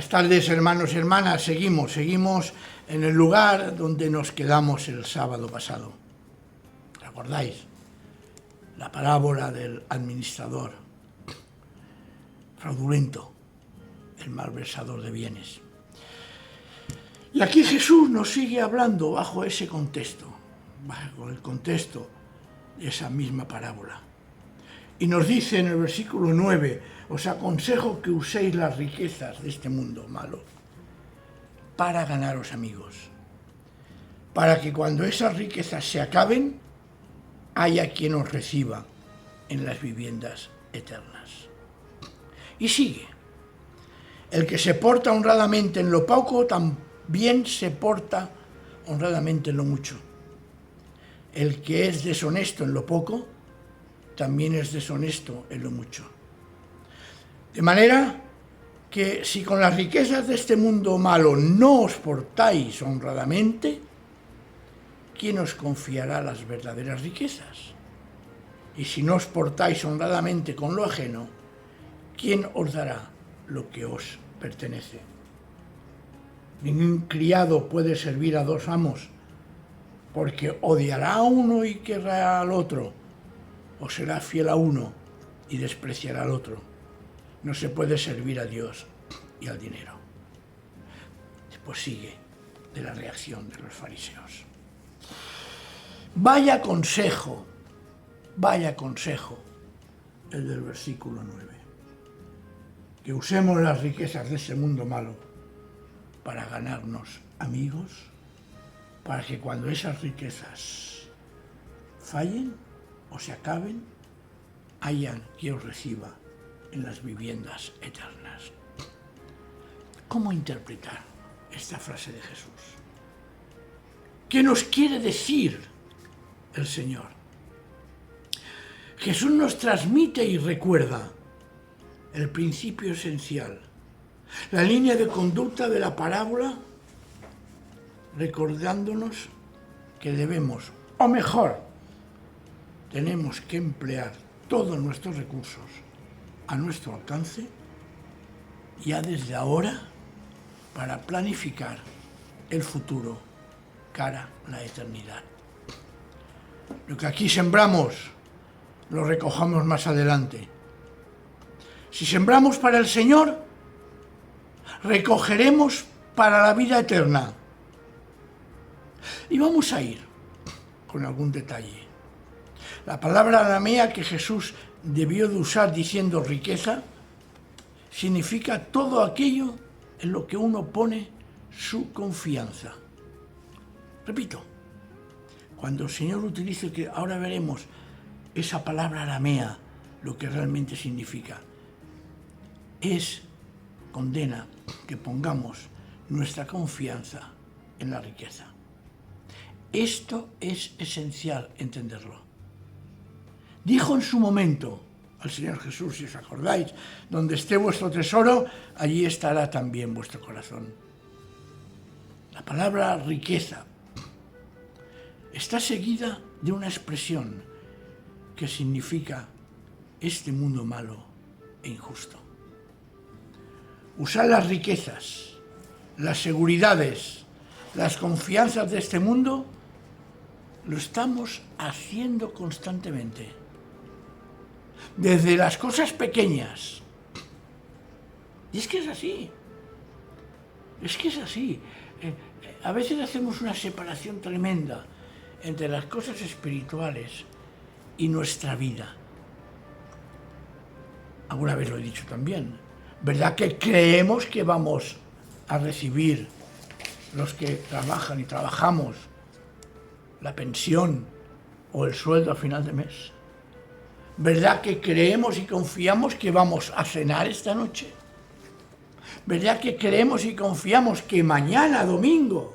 Buenas tardes, hermanos y hermanas. Seguimos en el lugar donde nos quedamos el sábado pasado. ¿Recordáis? La parábola del administrador fraudulento, el malversador de bienes. Y aquí Jesús nos sigue hablando bajo ese contexto, bajo el contexto de esa misma parábola. Y nos dice en el versículo 9, os aconsejo que uséis las riquezas de este mundo malo para ganaros amigos, para que cuando esas riquezas se acaben, haya quien os reciba en las viviendas eternas. Y sigue, el que se porta honradamente en lo poco, también se porta honradamente en lo mucho. El que es deshonesto en lo poco, también es deshonesto en lo mucho. De manera que si con las riquezas de este mundo malo no os portáis honradamente, ¿quién os confiará las verdaderas riquezas? Y si no os portáis honradamente con lo ajeno, ¿quién os dará lo que os pertenece? Ningún criado puede servir a dos amos, porque odiará a uno y querrá al otro, o será fiel a uno y despreciará al otro. No se puede servir a Dios y al dinero. Después sigue de la reacción de los fariseos. Vaya consejo el del versículo 9. Que usemos las riquezas de ese mundo malo para ganarnos amigos, para que cuando esas riquezas fallen o se acaben, hayan quien os reciba en las viviendas eternas. ¿Cómo interpretar esta frase de Jesús? ¿Qué nos quiere decir el Señor? Jesús nos transmite y recuerda el principio esencial, la línea de conducta de la parábola, recordándonos que debemos, o mejor, tenemos que emplear todos nuestros recursos a nuestro alcance, ya desde ahora, para planificar el futuro cara a la eternidad. Lo que aquí sembramos, lo recojamos más adelante. Si sembramos para el Señor, recogeremos para la vida eterna. Y vamos a ir con algún detalle. La palabra aramea que Jesús debió de usar diciendo riqueza, significa todo aquello en lo que uno pone su confianza. Repito, cuando el Señor utilice, que ahora veremos esa palabra aramea, lo que realmente significa, condena que pongamos nuestra confianza en la riqueza. Esto es esencial entenderlo. Dijo en su momento al Señor Jesús, si os acordáis, donde esté vuestro tesoro, allí estará también vuestro corazón. La palabra riqueza está seguida de una expresión que significa este mundo malo e injusto. Usar las riquezas, las seguridades, las confianzas de este mundo, lo estamos haciendo constantemente. Desde las cosas pequeñas. Y es que es así. A veces hacemos una separación tremenda entre las cosas espirituales y nuestra vida. Alguna vez lo he dicho también. ¿Verdad que creemos que vamos a recibir, los que trabajan y trabajamos, la pensión o el sueldo a final de mes? ¿Verdad que creemos y confiamos que vamos a cenar esta noche? ¿Verdad que creemos y confiamos que mañana, domingo,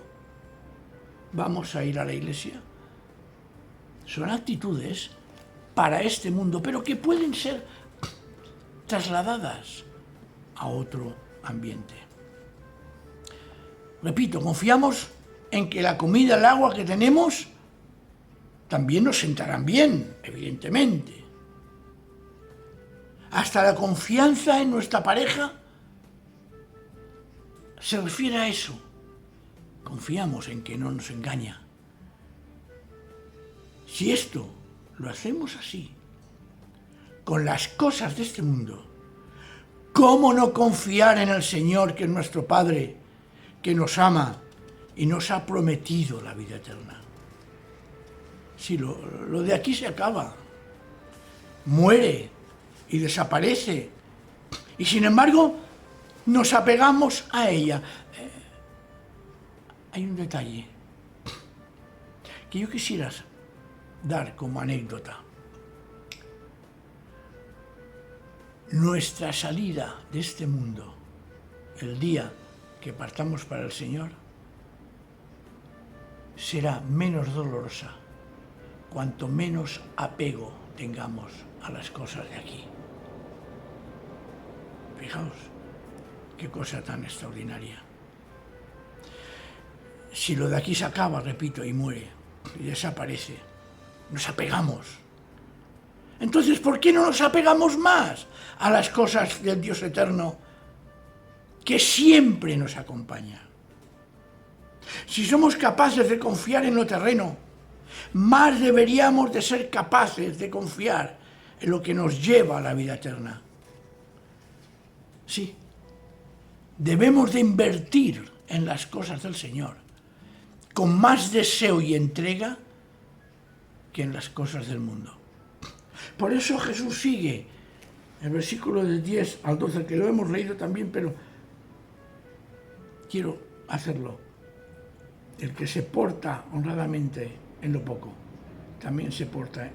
vamos a ir a la iglesia? Son actitudes para este mundo, pero que pueden ser trasladadas a otro ambiente. Repito, confiamos en que la comida, el agua que tenemos, también nos sentarán bien, evidentemente. Hasta la confianza en nuestra pareja se refiere a eso. Confiamos en que no nos engaña. Si esto lo hacemos así, con las cosas de este mundo, ¿cómo no confiar en el Señor, que es nuestro Padre, que nos ama y nos ha prometido la vida eterna? Si lo de aquí se acaba, muere y desaparece, y sin embargo nos apegamos a ella. Hay un detalle que yo quisiera dar como anécdota. Nuestra salida de este mundo, el día que partamos para el Señor, será menos dolorosa cuanto menos apego tengamos a las cosas de aquí. Fijaos, qué cosa tan extraordinaria. Si lo de aquí se acaba, repito, y muere, y desaparece, nos apegamos. Entonces, ¿por qué no nos apegamos más a las cosas del Dios eterno, que siempre nos acompaña? Si somos capaces de confiar en lo terreno, más deberíamos de ser capaces de confiar en lo que nos lleva a la vida eterna. Sí, debemos de invertir en las cosas del Señor con más deseo y entrega que en las cosas del mundo. Por eso Jesús sigue el versículo del 10 al 12, que lo hemos leído también, pero quiero hacerlo. El que se porta honradamente en lo poco, también se porta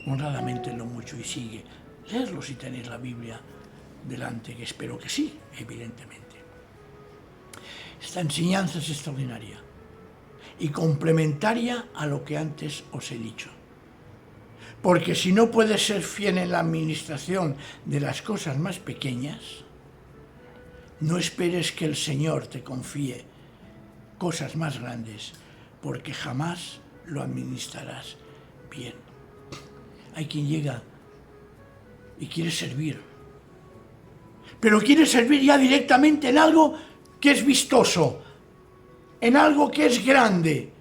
honradamente en lo mucho. Y sigue. Leedlo si tenéis la Biblia delante, que espero que sí, evidentemente. Esta enseñanza es extraordinaria y complementaria a lo que antes os he dicho. Porque si no puedes ser fiel en la administración de las cosas más pequeñas, no esperes que el Señor te confíe cosas más grandes, porque jamás lo administrarás bien. Hay quien llega y quiere servir, pero quiere servir ya directamente en algo que es vistoso, en algo que es grande,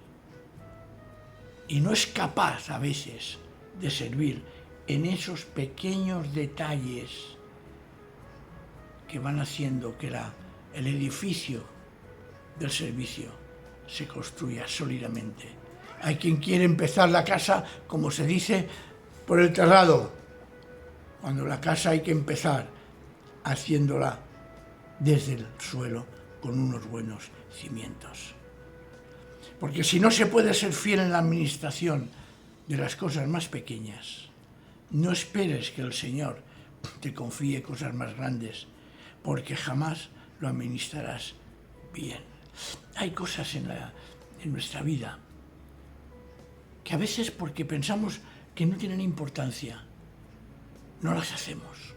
y no es capaz a veces de servir en esos pequeños detalles que van haciendo que el edificio del servicio se construya sólidamente. Hay quien quiere empezar la casa, como se dice, por el terrado, cuando la casa hay que empezar haciéndola desde el suelo con unos buenos cimientos. Porque si no se puede ser fiel en la administración de las cosas más pequeñas, no esperes que el Señor te confíe cosas más grandes, porque jamás lo administrarás bien. Hay cosas en nuestra vida que a veces, porque pensamos que no tienen importancia, no las hacemos.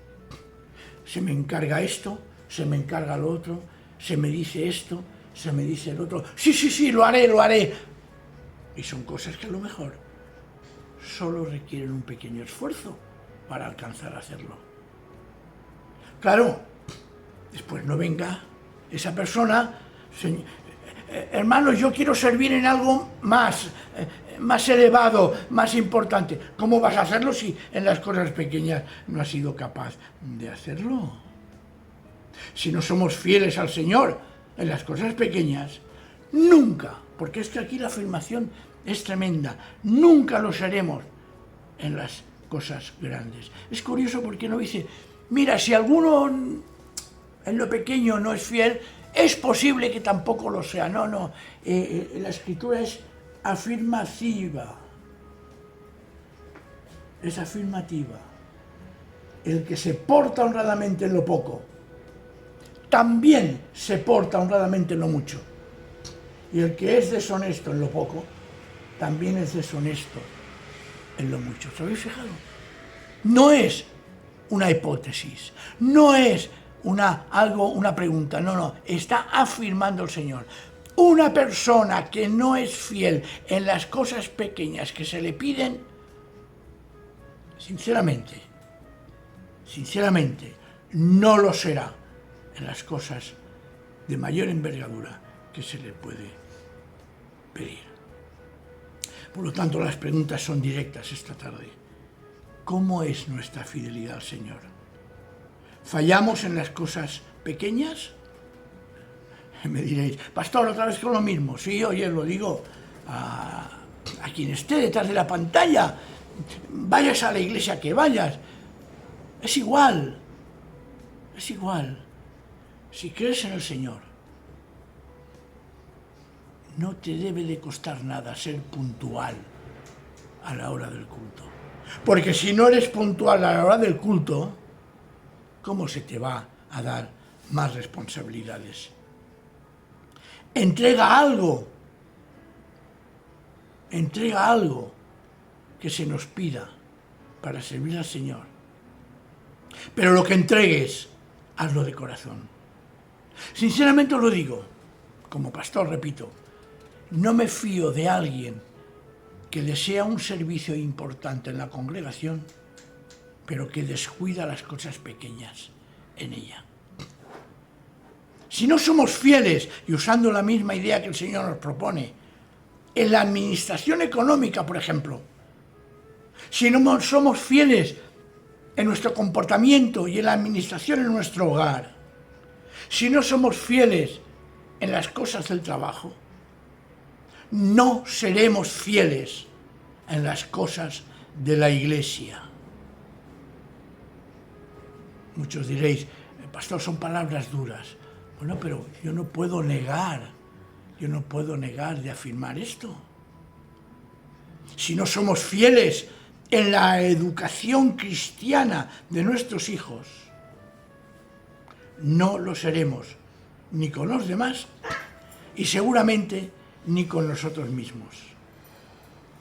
Se me encarga esto, se me encarga lo otro, se me dice esto, se me dice el otro. Sí, lo haré. Y son cosas que a lo mejor solo requieren un pequeño esfuerzo para alcanzar a hacerlo. Claro, después no venga esa persona, hermanos, yo quiero servir en algo más elevado, más importante. ¿Cómo vas a hacerlo si en las cosas pequeñas no has sido capaz de hacerlo? Si no somos fieles al Señor en las cosas pequeñas, nunca, porque es que aquí la afirmación es tremenda, nunca lo seremos en las cosas grandes. Es curioso porque no dice, mira, si alguno en lo pequeño no es fiel, es posible que tampoco lo sea. No, la Escritura es afirmativa. Es afirmativa. El que se porta honradamente en lo poco, también se porta honradamente en lo mucho. Y el que es deshonesto en lo poco, también es deshonesto en lo mucho. ¿Os habéis fijado? No es una hipótesis, no es una pregunta, no, está afirmando el Señor. Una persona que no es fiel en las cosas pequeñas que se le piden, sinceramente, no lo será en las cosas de mayor envergadura que se le puede pedir. Por lo tanto, las preguntas son directas esta tarde. ¿Cómo es nuestra fidelidad al Señor? ¿Fallamos en las cosas pequeñas? Me diréis, pastor, otra vez con lo mismo. Sí, oye, lo digo a quien esté detrás de la pantalla. Vayas a la iglesia que vayas. Es igual. Es igual. Si crees en el Señor, no te debe de costar nada ser puntual a la hora del culto. Porque si no eres puntual a la hora del culto, ¿cómo se te va a dar más responsabilidades? Entrega algo que se nos pida para servir al Señor. Pero lo que entregues, hazlo de corazón. Sinceramente os lo digo, como pastor, repito, no me fío de alguien que desea un servicio importante en la congregación, pero que descuida las cosas pequeñas en ella. Si no somos fieles, y usando la misma idea que el Señor nos propone, en la administración económica, por ejemplo, si no somos fieles en nuestro comportamiento y en la administración en nuestro hogar, si no somos fieles en las cosas del trabajo, no seremos fieles en las cosas de la iglesia. Muchos diréis, pastor, son palabras duras. Bueno, pero yo no puedo negar de afirmar esto. Si no somos fieles en la educación cristiana de nuestros hijos, no lo seremos ni con los demás y seguramente ni con nosotros mismos.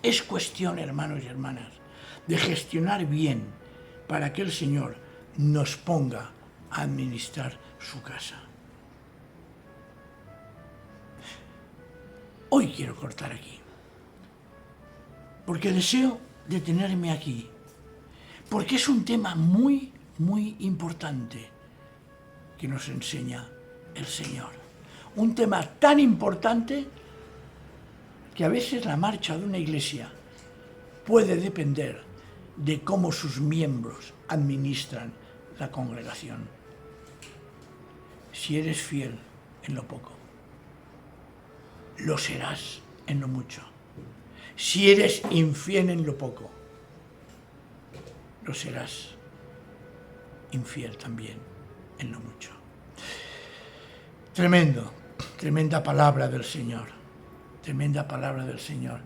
Es cuestión, hermanos y hermanas, de gestionar bien para que el Señor nos ponga a administrar su casa. Hoy quiero cortar aquí, porque deseo detenerme aquí, porque es un tema muy, muy importante que nos enseña el Señor. Un tema tan importante que a veces la marcha de una iglesia puede depender de cómo sus miembros administran la congregación. Si eres fiel en lo poco, lo serás en lo mucho. Si eres infiel en lo poco, lo serás infiel también en lo mucho. Tremenda palabra del Señor. Tremenda palabra del Señor.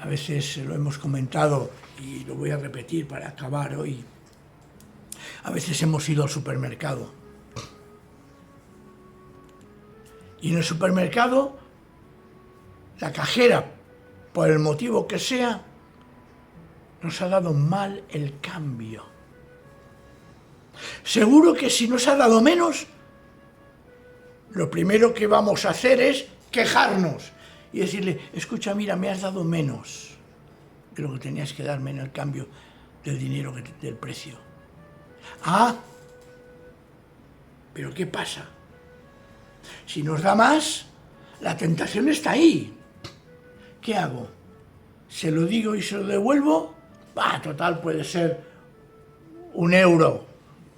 A veces lo hemos comentado y lo voy a repetir para acabar hoy. A veces hemos ido al supermercado. Y en el supermercado, la cajera, por el motivo que sea, nos ha dado mal el cambio. Seguro que si nos ha dado menos, lo primero que vamos a hacer es quejarnos y decirle, escucha, mira, me has dado menos de lo que tenías que darme en el cambio del dinero, del precio. Ah, pero ¿qué pasa? Si nos da más, la tentación está ahí. ¿Qué hago? ¿Se lo digo y se lo devuelvo? Total, puede ser 1 euro,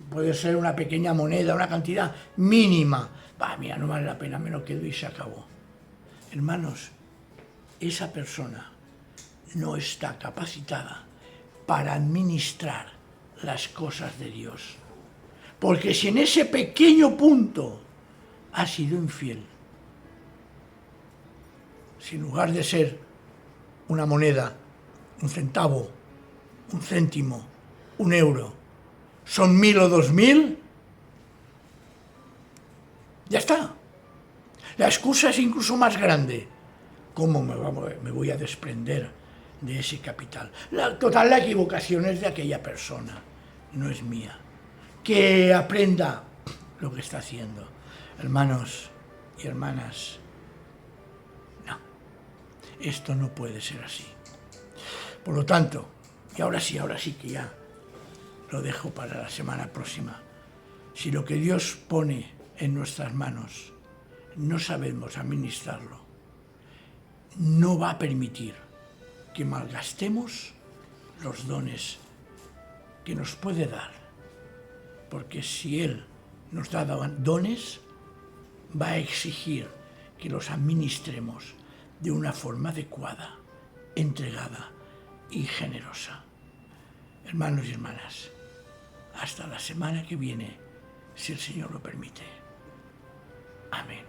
puede ser una pequeña moneda, una cantidad mínima. Mira, no vale la pena, me lo quedo y se acabó. Hermanos, esa persona no está capacitada para administrar las cosas de Dios. Porque si en ese pequeño punto ha sido infiel, si en lugar de ser una moneda, 1 centavo, 1 céntimo, 1 euro, son 1000 o 2000, ya está. La excusa es incluso más grande. ¿Cómo me voy a desprender de ese capital? La equivocación es de aquella persona, no es mía. Que aprenda lo que está haciendo. Hermanos y hermanas, no, esto no puede ser así. Por lo tanto, y ahora sí que ya lo dejo para la semana próxima. Si lo que Dios pone en nuestras manos no sabemos administrarlo, no va a permitir que malgastemos los dones que nos puede dar. Porque si Él nos da dones, va a exigir que los administremos de una forma adecuada, entregada y generosa. Hermanos y hermanas, hasta la semana que viene, si el Señor lo permite. Amén.